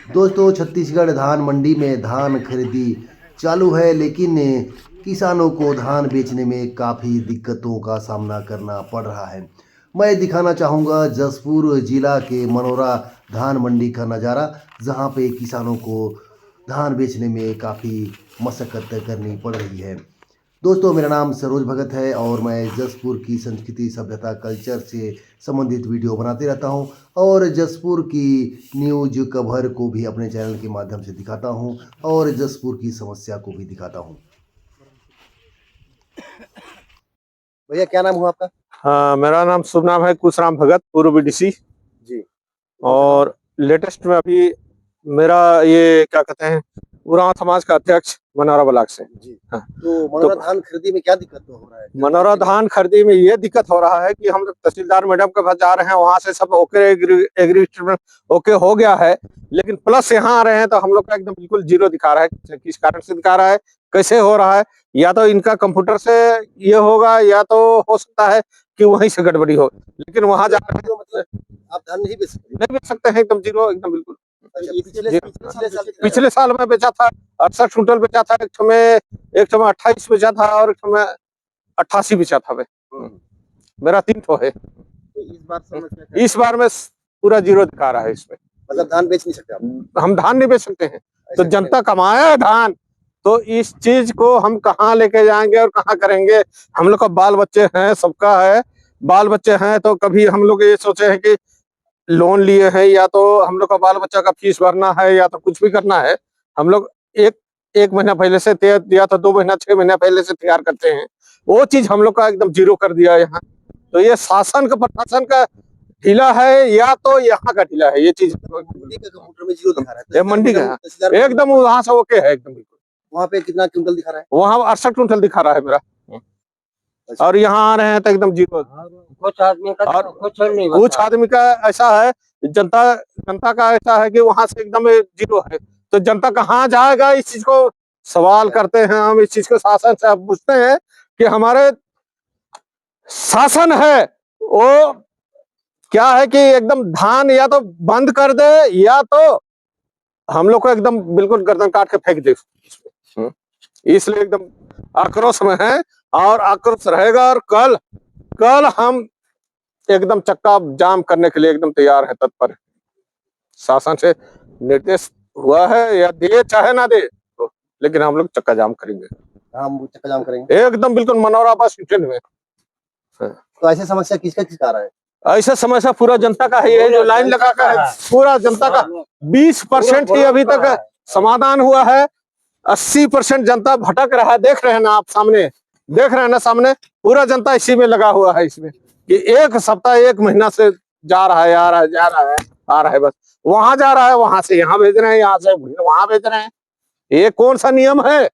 दोस्तों, छत्तीसगढ़ धान मंडी में धान खरीदी चालू है, लेकिन किसानों को धान बेचने में काफ़ी दिक्कतों का सामना करना पड़ रहा है। मैं दिखाना चाहूँगा जसपुर जिला के मनोरा धान मंडी का नज़ारा, जहाँ पे किसानों को धान बेचने में काफ़ी मशक्क़त करनी पड़ रही है। दोस्तों, मेरा नाम सरोज भगत है और मैं जसपुर की संस्कृति, सभ्यता, कल्चर से संबंधित वीडियो बनाते रहता हूं और जसपुर की न्यूज़ कवर को भी अपने चैनल के माध्यम से दिखाता हूं और जसपुर की समस्या को भी दिखाता हूं। भैया, क्या नाम हुआ आपका? हाँ, मेरा नाम शुभ नाम है कुशराम भगत, पूर्व बीडीसी जी। और लेटेस्ट में अभी मेरा ये क्या कहते हैं उरांव समाज का अध्यक्ष मनोरा ब्लॉक से। जी। हाँ। तो मनोरा धान खरीदी में क्या दिक्कत हो रहा है? मनोरा धान खरीदी में ये दिक्कत हो रहा है कि हम लोग तहसीलदार मैडम के पास जा रहे हैं, वहां से सब ओके एग्रीमेंट ओके हो गया है, लेकिन प्लस यहाँ आ रहे हैं तो हम लोग का एकदम बिल्कुल जीरो दिखा रहा है। किस कारण से दिखा रहा है, कैसे हो रहा है? या तो इनका कंप्यूटर से ये होगा या तो हो सकता है कि वहीं से गड़बड़ी हो, लेकिन वहां जा रहे हैं मतलब आप धान नहीं बेच सकते हैं, एकदम जीरो, एकदम बिल्कुल। पिछले साल में बेचा था 68 क्विंटल बेचा था, एक में 28 बेचा था और एक में 88 बेचा था। मेरा 3 ठो है। तो इस बार में पूरा जीरो दिखा रहा है इसमें। मतलब धान बेच नहीं सकते आप? हम धान नहीं बेच सकते हैं, तो जनता कमाया है धान, तो इस चीज को हम कहाँ लेके जाएंगे और कहाँ करेंगे? हम लोग का बाल बच्चे हैं, सबका है बाल बच्चे हैं, तो कभी हम लोग ये सोचे हैं कि लोन लिए हैं या तो हम लोग का बाल बच्चा का फीस भरना है या तो कुछ भी करना है। हम लोग एक महीना पहले से या तो 2 महीना 6 महीना पहले से तैयार करते हैं, वो चीज हम लोग का एकदम जीरो कर दिया यहाँ। तो ये शासन का, प्रशासन का ढीला है या तो यहाँ का ढीला है, ये चीज कंप्यूटर में जीरो दिखा रहा है। मंडी का एकदम वहां से ओके है एकदम बिल्कुल। वहाँ पे कितना क्विंटल दिखा रहा है? वहाँ 68 क्विंटल दिखा रहा है मेरा, और यहाँ आ रहे हैं तो एकदम जीरो। कुछ आदमी का और कुछ आदमी का ऐसा है, जनता का ऐसा है कि वहां से एकदम जीरो है, तो जनता कहाँ जाएगा? इस चीज को सवाल करते हैं हम, इस चीज को शासन से आप पूछते हैं कि हमारे शासन है वो क्या है कि एकदम धान या तो बंद कर दे या तो हम लोग को एकदम बिल्कुल गर्दन काट के फेंक दे। इसलिए एकदम आक्रोश में है और आक्रोश रहेगा, और कल हम एकदम चक्का जाम करने के लिए एकदम तैयार है, तत्पर है। शासन से निर्देश हुआ है या दे चाहे ना दे, तो लेकिन हम लोग चक्का जाम करेंगे। हम चक्का जाम करेंगे एकदम बिल्कुल मनोरा बस स्टैंड में। तो ऐसी समस्या किसका आ रहा है? ऐसा समस्या पूरा जनता का है। ये जो लाइन लगा कर है पूरा जनता का 20% ही अभी तक समाधान हुआ है। 80% जनता भटक रहा है। देख रहे हैं ना आप, सामने देख रहे हैं ना, सामने पूरा जनता इसी में लगा हुआ है, इसमें कि एक सप्ताह 1 महीना से जा रहा है, आ रहा है, जा रहा है, आ रहा है, बस वहां जा रहा है, वहां से यहाँ भेज रहे हैं, यहाँ से वहां भेज रहे हैं। ये कौन सा नियम है?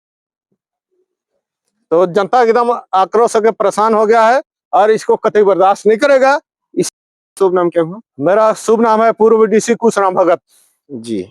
तो जनता एकदम आक्रोश होकर परेशान हो गया है और इसको कतई बर्दाश्त नहीं करेगा। इस शुभ नाम क्या हुआ? मेरा शुभ नाम है पूर्व डीसी कुशराम भगत जी।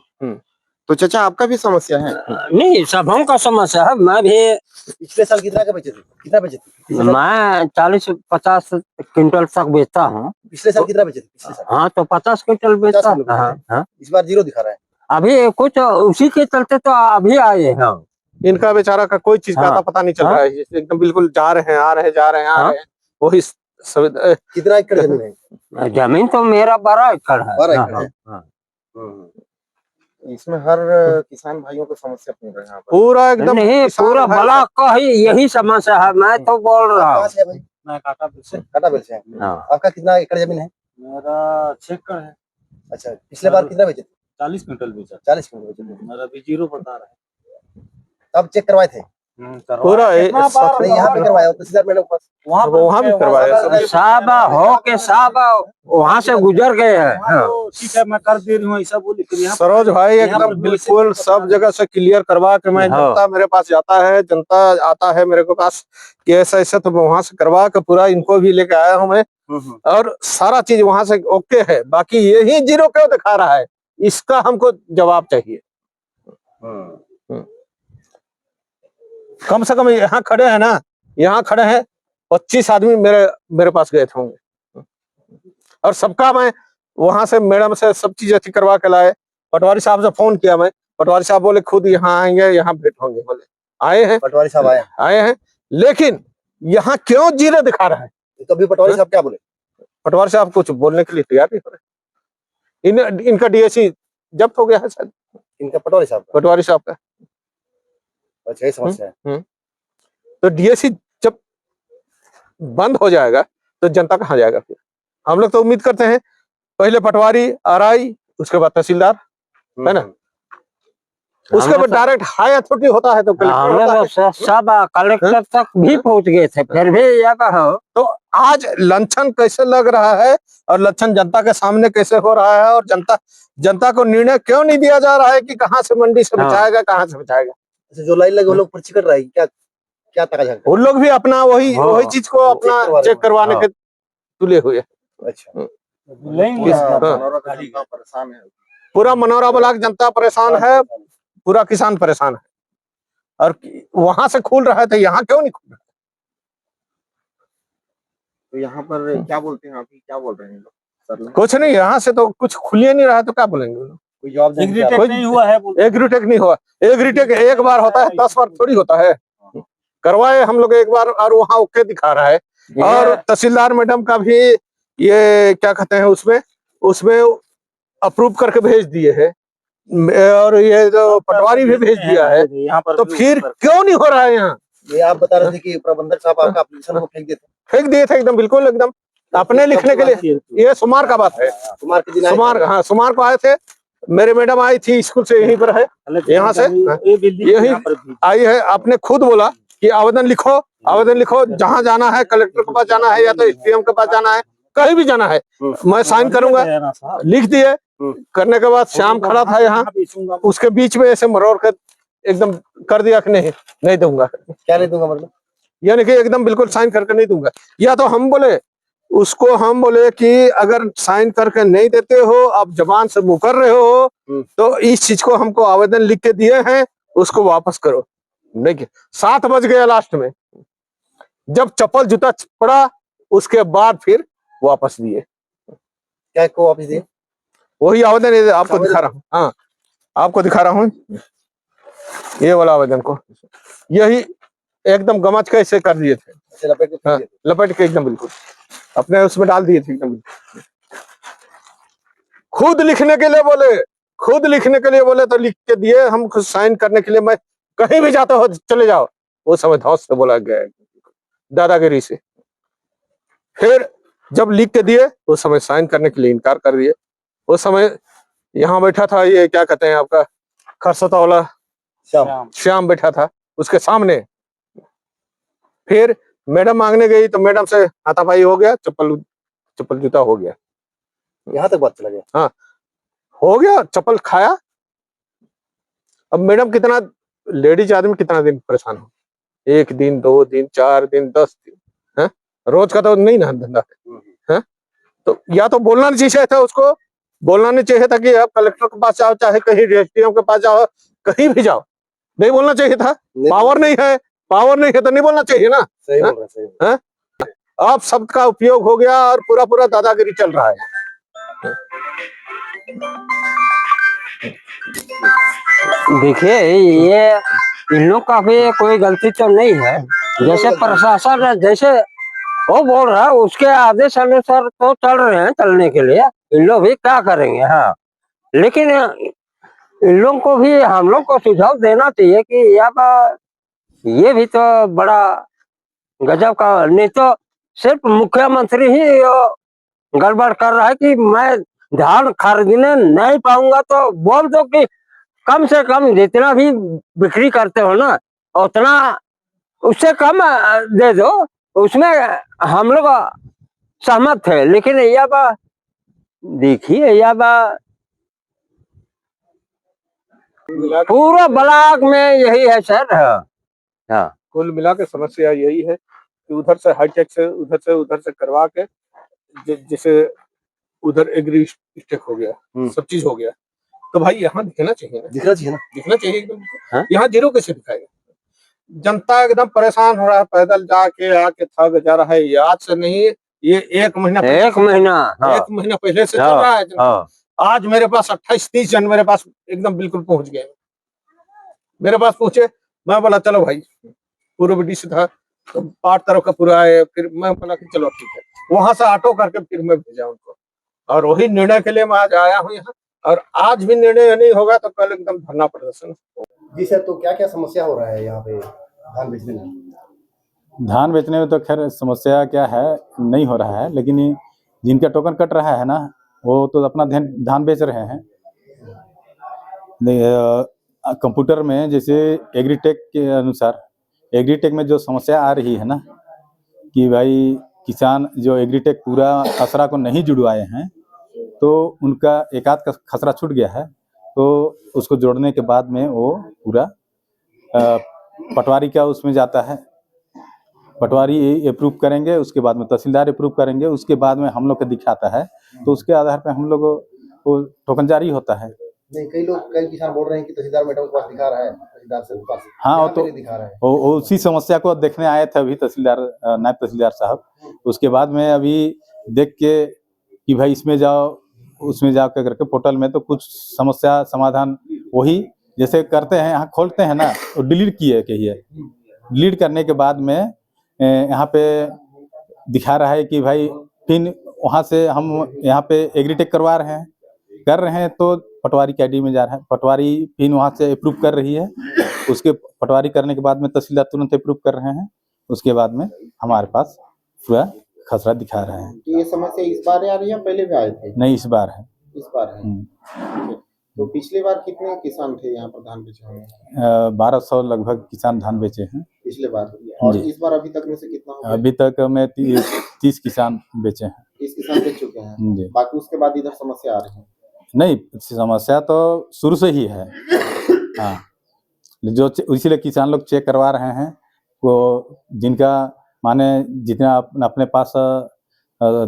तो चाचा, आपका भी समस्या है? नहीं, सबों का समस्या है। मैं भी पिछले साल कितना बेचे थे? मैं 40-50 क्विंटल तक बेचता हूँ। पिछले साल कितना बेचे थे? पिछले साल हाँ, तो 50 क्विंटल बेचता हूँ। हाँ। इस बार जीरो दिखा रहा है। अभी कुछ उसी के चलते तो अभी आए हैं। इनका बेचारा का कोई चीज का पता नहीं चल रहा है, एकदम बिल्कुल जा रहे हैं, आ रहे हैं, जा रहे हैं, आ रहे हैं। वही कितना एकड़ जमीन है? जमीन तो मेरा 12 एकड़ है। 12 एकड़ है। इसमें हर किसान भाइयों को समस्या पूर्ण है यहाँ पर। पूरा एकदम नहीं, पूरा ब्लॉक का ही यही समस्या है। मैं तो बोल रहा हूँ। मैं काटाबिल से। आपका कितना एकड़ जमीन है? मेरा 6 एकड़ है। अच्छा, पिछले बार कितना बेचे थे? 40 क्विंटल बेचा। 40 क्विंटल बेचे। मेरा भी जीरो बता रहा है। तब चेक करवाए थे? पूरा यहाँ पे करवाया, तहसीलदार मैडम पास वहाँ भी करवाया। साहब हो के साहब वहाँ से गुजर गए हैं। ठीक है, मैं कर दे रही हूँ ऐसा बोली। सरोज भाई एकदम बिल्कुल सब जगह से क्लियर करवा के मैं, जनता मेरे पास जाता है, जनता आता है मेरे को पास कि ऐसा ऐसा, तो वहां से करवा के पूरा इनको भी लेके आया हूँ मैं, और सारा चीज वहां से ओके है। बाकी यही जीरो क्यों दिखा रहा है, इसका हमको जवाब चाहिए। कम से कम यहाँ खड़े हैं ना, यहाँ खड़े हैं, 25 आदमी मेरे पास गए थे होंगे, और सबका मैं वहां से मैडम से सब चीज अच्छी करवा के लाए। पटवारी साहब से फोन किया मैं, पटवारी साहब बोले खुद यहाँ आएंगे, यहाँ भेंट होंगे, बोले आए हैं, पटवारी साहब आए हैं, लेकिन यहाँ क्यों जीरो दिखा रहा है? कभी पटवारी साहब क्या बोले? पटवारी साहब कुछ बोलने के लिए तैयार नहीं हो रहे। इनका डीएसी जब्त हो गया है शायद, इनका पटवारी साहब का। अच्छा, ये समस्या है। तो डीएसी जब बंद हो जाएगा तो जनता कहाँ जाएगा फिर? हम लोग तो उम्मीद करते हैं पहले पटवारी, आरआई, उसके बाद तहसीलदार, है ना, उसके बाद डायरेक्ट हाई अथॉरिटी होता है तो कलेक्टर होता है। सब कलेक्टर तक भी पहुंच गए थे, फिर भी यह कहो। तो आज लक्षण कैसे लग रहा है और लक्षण जनता के सामने कैसे हो रहा है, और जनता को निर्णय क्यों नहीं दिया जा रहा है कि कहाँ से मंडी से बचाएगा, कहाँ से बचाएगा? जो लाइन लगे वो लोग पर्ची कर रहा है, क्या तक उन लोग भी अपना वही चीज को अपना चेक करवाने के तुले हुए। अच्छा, परेशान है, पूरा मनोरा ब्लॉक जनता परेशान है, पूरा किसान परेशान है, और वहां से खुल रहा है तो यहाँ क्यों नहीं खुल रहा? तो यहाँ पर क्या बोलते हैं आप, क्या बोल रहे हैं लोग? सर कुछ नहीं, यहाँ से तो कुछ खुल ही नहीं रहा है तो क्या बोलेंगे? कोई जवाब एग्रीटेक नहीं हुआ है, एग्रीटेक नहीं हुआ। एग्रीटेक एक बार होता है, 10 बार थोड़ी होता है। करवाए हम लोग एक बार और वहाँ ओके दिखा रहा है। और तहसीलदार मैडम का भी ये क्या कहते हैं, उसमें अप्रूव करके भेज दिए हैं, और ये जो पटवारी भी भेज दिया है, यहाँ पर तो फिर क्यों नहीं हो रहा है यहाँ? ये आप बता रहे थे कि प्रबंधक साहब आपका एप्लीकेशन को फेंक दिए थे एकदम, बिल्कुल एकदम अपने लिखने के लिए। ये सोमवार का बात है, सोमवार के दिन सोमवार को आए थे, मेरे मैडम आई थी स्कूल से, यहीं पर है, यहाँ से यही आई है। आपने खुद बोला कि आवेदन लिखो, जहाँ जाना है, कलेक्टर के पास जाना है या तो एसडीएम के पास जाना है, कहीं भी जाना है, मैं साइन करूंगा। लिख दिए, करने के बाद श्याम खड़ा था यहाँ, उसके बीच में ऐसे मरोड़ कर एकदम कर दिया कि नहीं दूंगा। क्या नहीं दूंगा मतलब? यानी कि एकदम बिल्कुल साइन करके नहीं दूंगा। या तो हम बोले कि अगर साइन करके नहीं देते हो, आप जबान से मुकर रहे हो, तो इस चीज को हमको आवेदन लिख के दिए हैं, उसको वापस करो। देखिए 7 बज गया लास्ट में, जब चप्पल जूता पड़ा उसके बाद फिर वापस दिए। क्या को वापस दिए? वही आवेदन आपको दिखा रहा हूँ। हाँ, आपको दिखा रहा हूँ ये वाला आवेदन को, यही एकदम गमच के ऐसे कर दिए थे, लपेट के एकदम बिल्कुल अपने उसमें डाल दिए थे एकदम। खुद लिखने के लिए बोले तो लिख के दिए, हम खुद साइन करने के लिए। मैं कहीं भी जाता हो चले जाओ, वो समय धौस से बोला गया दादागिरी से। फिर जब लिख के दिए उस समय साइन करने के लिए इनकार कर दिए। उस समय यहाँ बैठा था, ये क्या कहते हैं आपका खरसता वाला श्याम बैठा था उसके सामने। फिर मैडम मांगने गई तो मैडम से हाथापाई हो गया, चप्पल जूता हो गया, यहाँ तक बात चला गया। हाँ हो गया, चप्पल खाया। अब मैडम कितना लेडीज आदमी कितना दिन परेशान हो, 1 दिन 2 दिन 4 दिन 10 दिन, है रोज का तो नहीं ना धंधा है। तो या तो बोलना नहीं चाहिए था, उसको बोलना नहीं चाहिए था कि आप कलेक्टर के पास जाओ, चाहे कहीं एसडीएम के पास जाओ, कहीं भी जाओ, नहीं बोलना चाहिए था। पावर नहीं है तो नहीं बोलना चाहिए ना। सही बोल रहे, सही बोल रहे। अब शब्द का उपयोग हो गया और पूरा दादागिरी चल रहा है। देखिए ये इन लोग का भी कोई गलती तो नहीं है, जैसे प्रशासन है, जैसे वो बोल रहा है उसके आदेश अनुसार तो चल रहे हैं, चलने के लिए इन लोग भी क्या करेंगे। हाँ, लेकिन इन लोग को भी हम लोग को सुझाव देना चाहिए कि ये भी तो बड़ा गजब का, नहीं तो सिर्फ मुख्यमंत्री ही गड़बड़ कर रहा है कि मैं धान खरीदने नहीं पाऊंगा, तो बोल दो कि कम से कम जितना भी बिक्री करते हो ना उतना उससे कम दे दो, उसमें हम लोग सहमत थे। लेकिन देखिए पूरा ब्लॉक में यही है सर। हाँ, कुल मिला के समस्या यही है कि उधर से हाईटेक से उधर से करवा के जैसे उधर एग्री स्टेक हो गया, सब चीज हो गया, तो भाई यहाँ दिखना चाहिए ना, दिखना चाहिए ना, दिखना चाहिए एकदम। यहाँ जीरो कैसे दिखाएगा? जनता एकदम परेशान हो रहा है, पैदल जाके आके थक जा रहा है। ये आज से नहीं, ये 1 महीना एक महीना, हाँ 1 महीना पहले से चल हाँ, रहा है जनता। हाँ। आज मेरे पास 28-30 जन मेरे पास एकदम बिल्कुल पहुंच गए, मेरे पास पहुंचे। मैं बोला चलो भाई, पूर्व डिश था तो 8 तरफ का पूरा है। फिर मैं बोला कि चलो ठीक है, वहां से ऑटो करके फिर मैं भेजा उनको, और वही निर्णय के लिए मैं आज आया हूँ यहाँ। और आज भी निर्णय नहीं होगा तो कल एकदम धरना प्रदर्शन। जी सर, तो क्या क्या समस्या हो रहा है यहाँ पे धान बेचने में? धान बेचने में तो खैर समस्या क्या है, नहीं हो रहा है, लेकिन ये जिनका टोकन कट रहा है ना, वो तो अपना धान बेच रहे हैं। कंप्यूटर में जैसे एग्रीटेक के अनुसार, एग्रीटेक में जो समस्या आ रही है ना कि भाई किसान जो एग्रीटेक पूरा खसरा को नहीं जुड़वाए हैं, तो उनका एक आध का खसरा छूट गया है, तो उसको जोड़ने के बाद में वो पूरा पटवारी का उसमें जाता है। पटवारी अप्रूव करेंगे, उसके बाद में तहसीलदार अप्रूव करेंगे, उसके बाद में हम लोग को दिखाता है, तो उसके आधार पर हम लोग को टोकन जारी होता है। नहीं, कई किसान बोल रहे हैं कि तहसीलदार मैडम के पास दिखा रहा है, तहसीलदार से पास हाँ, वो यहाँ पे तो नहीं दिखा रहा है। वो उसी समस्या को देखने आए थे अभी तहसीलदार, नायब तहसीलदार साहब। उसके बाद में अभी देख के कि भाई इसमें जाओ उसमें जाओ के करके पोर्टल में, तो कुछ समस्या समाधान वही जैसे करते हैं, यहाँ खोलते हैं ना, वो डिलीट किए कहिए, डिलीट करने के बाद में यहाँ पे दिखा रहा है कि भाई फिर वहाँ से हम यहाँ पे एग्रीटेक करवा रहे हैं, कर रहे हैं, तो पटवारी की आईडी में जा रहा है, पटवारी फिर वहाँ से अप्रूव कर रही है, उसके पटवारी करने के बाद में तहसीलदार तुरंत अप्रूव कर रहे हैं, उसके बाद में हमारे पास पूरा खसरा दिखा रहे हैं। तो ये समस्या इस बार आ रही है, पहले भी आए थे? नहीं, इस बार है। इस बार है। तो पिछली बार कितने किसान थे यहाँ पर धान बेचे हुए? 1200 लगभग किसान धान बेचे हैं पिछले बार, और जी। इस बार अभी तक में से कितना हो गया? अभी तक में 30 किसान बेचे हैं 30 किसान बेच चुके हैं जी। बाकी उसके बाद इधर समस्या आ रही है? नहीं, समस्या तो शुरू से ही है। हाँ, जो इसीलिए किसान लोग चेक करवा रहे हैं, वो जिनका माने जितना अपने पास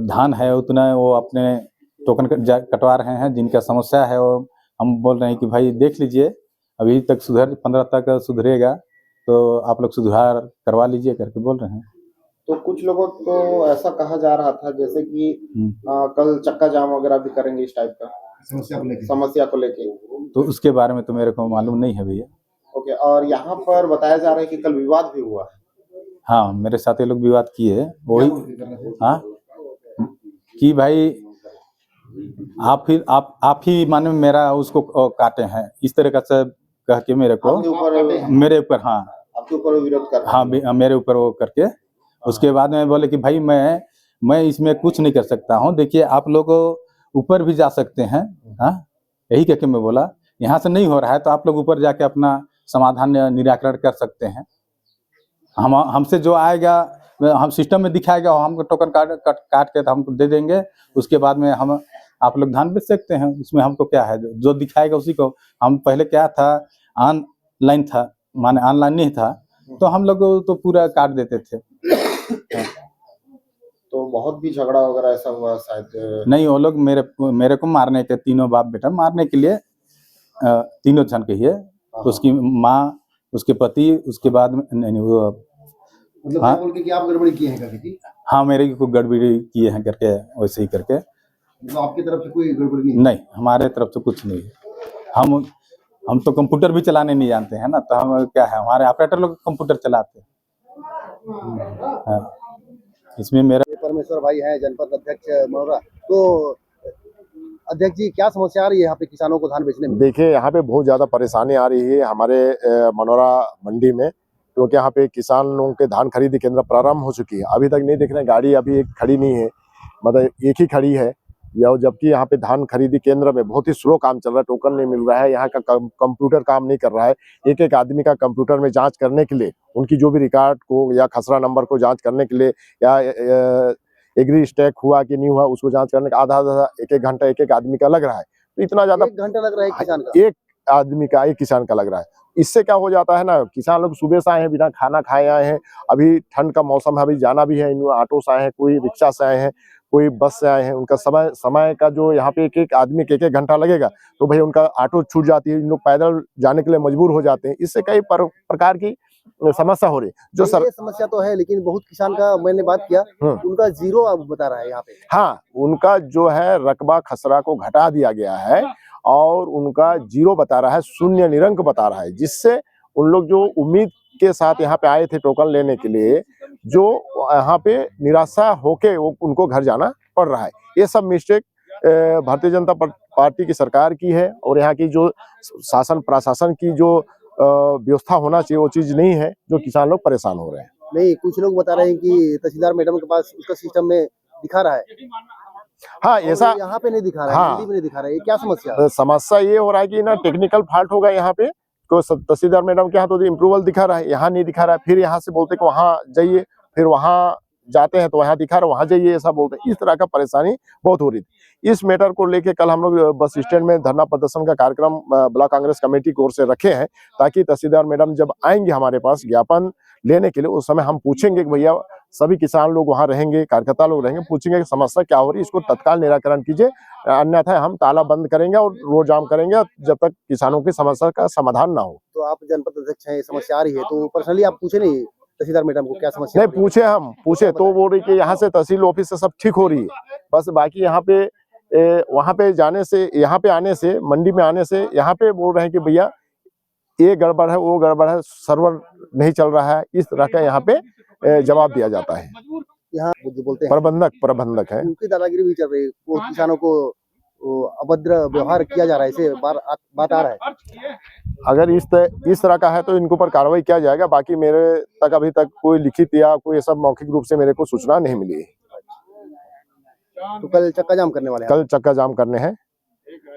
धान है उतना वो अपने टोकन कटवा रहे हैं। जिनका समस्या है वो हम बोल रहे हैं कि भाई देख लीजिए, अभी तक 15 तक सुधरेगा तो आप लोग सुधार करवा लीजिए करके बोल रहे हैं। तो कुछ लोगों को ऐसा कहा जा रहा था जैसे कि कल चक्का जाम वगैरह भी करेंगे इस टाइप का, समस्या को लेके। तो उसके बारे में तो मेरे को मालूम नहीं है भैया। ओके, और यहाँ पर बताया जा रहा है कि कल विवाद भी हुआ है। हाँ, मेरे साथ ये लोग विवाद किए, वही हाँ कि भाई आप ही माने मेरा उसको काटे हैं, इस तरह का सब कह के मेरे ऊपर हाँ आपके ऊपर विरोध कर, हाँ मेरे ऊपर वो करके, उसके बाद में बोले कि भाई मैं इसमें कुछ नहीं कर सकता हूँ, देखिए आप लोग ऊपर भी जा सकते हैं। हाँ, यही कह के मैं बोला यहाँ से नहीं हो रहा है तो आप लोग ऊपर जाके अपना समाधान निराकरण कर सकते हैं। हमसे जो आएगा हम सिस्टम में दिखाएगा, हमको टोकन काट के तो हमको दे देंगे, उसके बाद में हम आप लोग धान बेच सकते हैं। उसमें हमको क्या है, जो दिखाएगा उसी को। हम पहले क्या था, ऑनलाइन था, माने ऑनलाइन नहीं था, तो हम लोग तो पूरा काट देते थे। तो बहुत भी झगड़ा वगैरह ऐसा हुआ शायद? नहीं, वो लोग मेरे को मारने के, तीनों बाप बेटा मारने के लिए, तीनों जन के ही है, उसकी माँ, उसके पति, उसके बाद में नहीं वो मतलब हाँ, बोल के कि आप गड़बड़ी किए हैं करके? हाँ, मेरे को गड़बड़ी किए हैं करके, वैसे ही करके। तो आपकी तरफ से कोई गड़बड़ी नहीं? नहीं, हमारे तरफ से कुछ नहीं है। हम तो कंप्यूटर भी चलाने नहीं जानते हैं ना, तो हम क्या है, हमारे ऑपरेटर लोग कंप्यूटर चलाते हैं। हाँ, इसमें मेरा परमेश्वर भाई है, जनपद अध्यक्ष मनोरा। तो अध्यक्ष जी, क्या समस्या आ रही है यहाँ पे किसानों को धान बेचने में? देखिए, यहाँ पे बहुत ज़्यादा परेशानी आ रही है हमारे मनोरा मंडी में, क्योंकि यहाँ पे किसानों के धान खरीदी केंद्र प्रारंभ हो चुकी है। अभी तक नहीं देख रहे, गाड़ी अभी एक खड़ी नहीं है, मतलब एक ही खड़ी है, जबकि यहाँ पे धान खरीदी केंद्र में बहुत ही स्लो काम चल रहा है, टोकन नहीं मिल रहा है, यहाँ का कंप्यूटर काम नहीं कर रहा है। एक एक आदमी का कंप्यूटर में जांच करने के लिए, उनकी जो भी रिकॉर्ड को या खसरा नंबर को जांच करने के लिए, या एग्री स्टैक हुआ कि नहीं हुआ उसको जांच करने का आधा एक घंटा एक आदमी का लग रहा है। तो इतना ज्यादा 1 घंटा लग रहा है किसान का? एक आदमी का, एक किसान का लग रहा है। इससे क्या हो जाता है ना, किसान लोग सुबह से आए हैं, बिना खाना खाए आए हैं, अभी ठंड का मौसम है, अभी जाना भी है, इन ऑटो से आए हैं, कोई रिक्शा से आए हैं, कोई बस से आए हैं। उनका समय का जो यहाँ पे एक आदमी के 1 घंटा लगेगा, तो भाई उनका ऑटो छूट जाती है, इन लोग पैदल जाने के लिए मजबूर हो जाते हैं। इससे कई प्रकार की समस्या हो रही जो सर ये समस्या तो है, लेकिन बहुत किसान का मैंने बात किया, उनका जीरो अब बता रहा है यहाँ पे। हाँ, उनका जो है रकबा खसरा को घटा दिया गया है और उनका जीरो बता रहा है, शून्य निरंक बता रहा है, जिससे उन लोग जो उम्मीद के साथ यहाँ पे आए थे टोकन लेने के लिए, जो यहाँ पे निराशा होके वो उनको घर जाना पड़ रहा है। ये सब मिस्टेक भारतीय जनता पार्टी की सरकार की है और यहाँ की जो शासन प्रशासन की जो व्यवस्था होना चाहिए वो चीज नहीं है, जो किसान लोग परेशान हो रहे हैं। नहीं, कुछ लोग बता रहे हैं कि तहसीलदार मैडम के पास उसका सिस्टम में दिखा रहा है। हाँ, ऐसा यहाँ पे नहीं दिखा रहा है, हाँ। मंडी में नहीं दिखा रहा है, ये क्या समस्या? समस्या ये हो रहा है कि ना टेक्निकल फॉल्ट होगा यहाँ पे, तो तहसीलदार मैडम के यहाँ तो इम्प्रूवल दिखा रहा है, यहाँ नहीं दिखा रहा है, फिर यहाँ से बोलते कि वहाँ जाइए, फिर वहाँ जाते हैं तो वहाँ दिखा रहा है, वहाँ जाइए, ऐसा बोलते हैं। इस तरह का परेशानी बहुत हो रही थी। इस मैटर को लेके कल हम लोग बस स्टैंड में धरना प्रदर्शन का कार्यक्रम ब्लॉक कांग्रेस कमेटी की ओर से रखे हैं, ताकि तहसीलदार मैडम जब आएंगे हमारे पास ज्ञापन लेने के लिए, उस समय हम पूछेंगे कि भैया सभी किसान लोग वहाँ रहेंगे, कार्यकर्ता लोग रहेंगे, पूछेंगे कि समस्या क्या हो रही है, इसको तत्काल निराकरण कीजिए, अन्यथा हम ताला बंद करेंगे और रोड जाम करेंगे जब तक किसानों की समस्या का समाधान ना हो। तो आप जनपद अध्यक्ष हैं, समस्या आ रही है तो पर्सनली आप पूछे नहीं तहसीलदार मैडम को क्या समस्या? नहीं पूछे, हम पूछे तो बोल रही कि यहाँ से तहसील ऑफिस से सब ठीक हो रही है, बस बाकी यहाँ पे वहाँ पे जाने से, यहाँ पे आने से, मंडी में आने से यहाँ पे बोल रहे हैं कि भैया ये गड़बड़ है, वो गड़बड़ है, सर्वर नहीं चल रहा है, इस तरह का यहाँ पे जवाब दिया जाता है। यहाँ जो बोलते हैं प्रबंधक है, उनकी दादागिरी भी चल रही है, वो किसानों को अभद्र व्यवहार किया जा रहा है, इसे बात आ रहा है। अगर इस तरह का है तो इनके ऊपर कार्रवाई किया जाएगा। बाकी मेरे तक अभी तक कोई लिखित या कोई सब मौखिक रूप से मेरे को सूचना नहीं मिली है। तो कल चक्का जाम करने वाले हैं? कल चक्का जाम करने हैं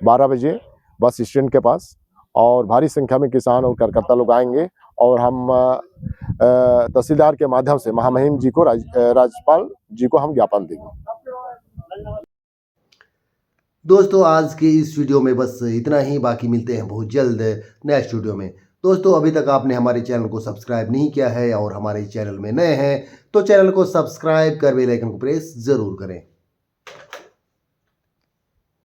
12 बजे बस स्टैंड के पास, और भारी संख्या में किसान और कार्यकर्ता लोग आएंगे और हम तहसीलदार के माध्यम से महामहिम जी को, राज्यपाल जी को हम ज्ञापन देंगे। दोस्तों आज के इस वीडियो में बस इतना ही, बाकी मिलते हैं बहुत जल्द नेक्स्ट वीडियो में। दोस्तों अभी तक आपने हमारे चैनल को सब्सक्राइब नहीं किया है और हमारे चैनल में नए हैं तो चैनल को सब्सक्राइब कर बेल आइकन को प्रेस जरूर करें।